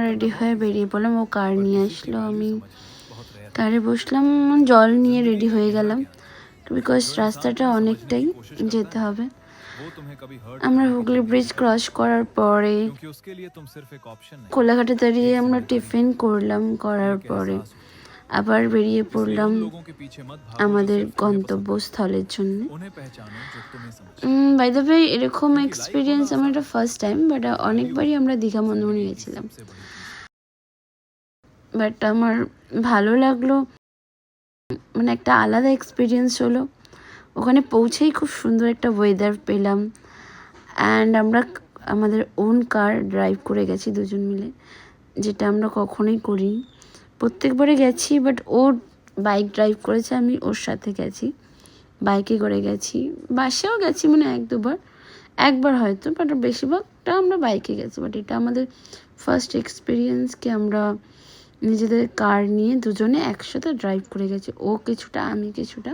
Ready হয়ে বেরিয়ে পড়লাম। ও কার নিয়ে আসলো, আমি কারে বসলাম, জল নিয়ে রেডি হয়ে গেলাম বিকজ রাস্তাটা অনেকটাই যেতে হবে। আমরা হুগলি ব্রিজ ক্রস করার পরে কোলাঘাটে দাঁড়িয়ে আমরা টিফিন করলাম, করার পরে আবার বেরিয়ে পড়লাম আমাদের গন্তব্যস্থলের জন্য। বাই দ্য ওয়ে, এরকম এক্সপিরিয়েন্স আমার এটা ফার্স্ট টাইম, বাট অনেকবারই আমরা দীঘা মন্দারমণি গেছিলাম। বাট আমার ভালো লাগলো, মানে একটা আলাদা এক্সপিরিয়েন্স হলো। ওখানে পৌঁছেই খুব সুন্দর একটা ওয়েদার পেলাম। অ্যান্ড আমরা আমাদের ওন কার ড্রাইভ করে গেছি দুজন মিলে, যেটা আমরা কখনোই করিনি। প্রত্যেকবারে গেছি, বাট ও বাইক ড্রাইভ করেছে, আমি ওর সাথে গেছি, বাইকে করে গেছি, বাসেও গেছি মানে একবার হয়তো, বাট বেশিরভাগটা আমরা বাইকে গেছি। বাট এটা আমাদের ফার্স্ট এক্সপিরিয়েন্স কি আমরা নিজেদের কার নিয়ে দুজনে একসাথে ড্রাইভ করে গেছি। ও কিছুটা, আমি কিছুটা,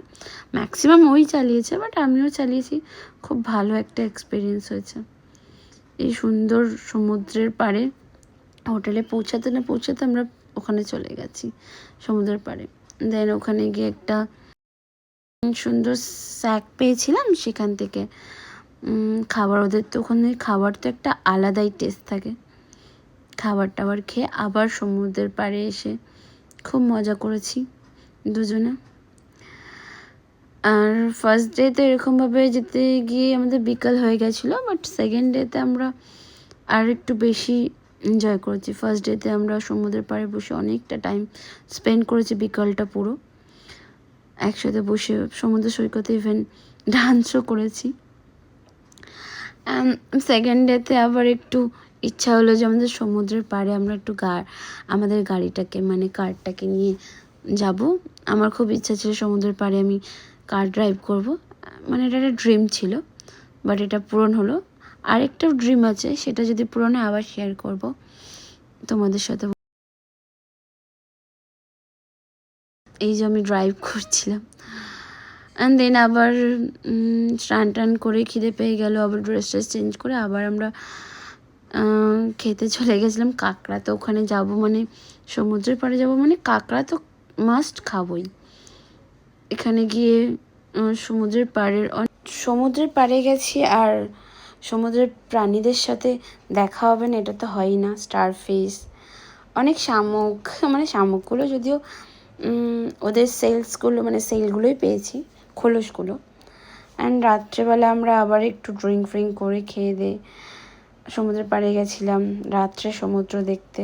ম্যাক্সিমাম ওই চালিয়েছে, বাট আমিও চালিয়েছি। খুব ভালো একটা এক্সপিরিয়েন্স হয়েছে। এই সুন্দর সমুদ্রের পাড়ে হোটেলে পৌঁছাতে না পৌঁছাতে আমরা ওখানে চলে গেছি সমুদ্রের পাড়ে। দেন ওখানে গিয়ে একটা সুন্দর স্যাক পেয়েছিলাম, সেখান থেকে খাবার, ওদের তো ওখানে খাবার তো একটা আলাদাই টেস্ট থাকে। খাবার টাবার খেয়ে আবার সমুদ্রের পাড়ে এসে খুব মজা করেছি দুজনে। আর ফার্স্ট ডেতে এরকমভাবে যেতে গিয়ে আমাদের বিকাল হয়ে গেছিলো, বাট সেকেন্ড ডেতে আমরা আর একটু বেশি এনজয় করেছি। ফার্স্ট ডেতে আমরা সমুদ্রের পাড়ে বসে অনেকটা টাইম স্পেন্ড করেছি, বিকালটা পুরো একসাথে বসে সমুদ্র সৈকতে ইভেন ডান্সও করেছি। সেকেন্ড ডেতে আবার একটু ইচ্ছা হলো যে আমাদের সমুদ্রের পাড়ে আমরা একটু আমাদের গাড়িটাকে মানে কারটাকে নিয়ে যাব। আমার খুব ইচ্ছা ছিল সমুদ্রের পাড়ে আমি কার ড্রাইভ করব, মানে এটা একটা ড্রিম ছিল, বাট এটা পূরণ হলো। আরেকটা ড্রিম আছে, সেটা যদি পূরণ হয় আবার শেয়ার করব তোমাদের সাথে। এই যে আমি ড্রাইভ করছিলাম, অ্যান্ড দেন আবার স্নান টান করে খিদে পেয়ে গেল, আবার ড্রেস চেঞ্জ করে আবার আমরা খেতে চলে গেছিলাম। কাঁকড়া তো ওখানে যাব মানে সমুদ্রের পাড়ে যাব মানে কাঁকড়া তো মাস্ট খাবই। এখানে গিয়ে সমুদ্রের পাড়ে গেছি, আর সমুদ্রের প্রাণীদের সাথে দেখা হবে না এটা তো হয়ই না। স্টারফিশ, অনেক শামুক, মানে শামুকগুলো যদিও ওদের সেলগুলোই পেয়েছি, খোলসগুলো। অ্যান্ড রাত্রেবেলা আমরা আবার একটু ড্রিঙ্ক ফ্রিঙ্ক করে খেয়ে দিয়ে সমুদ্রের পাড়ে গেছিলাম রাত্রে সমুদ্র দেখতে।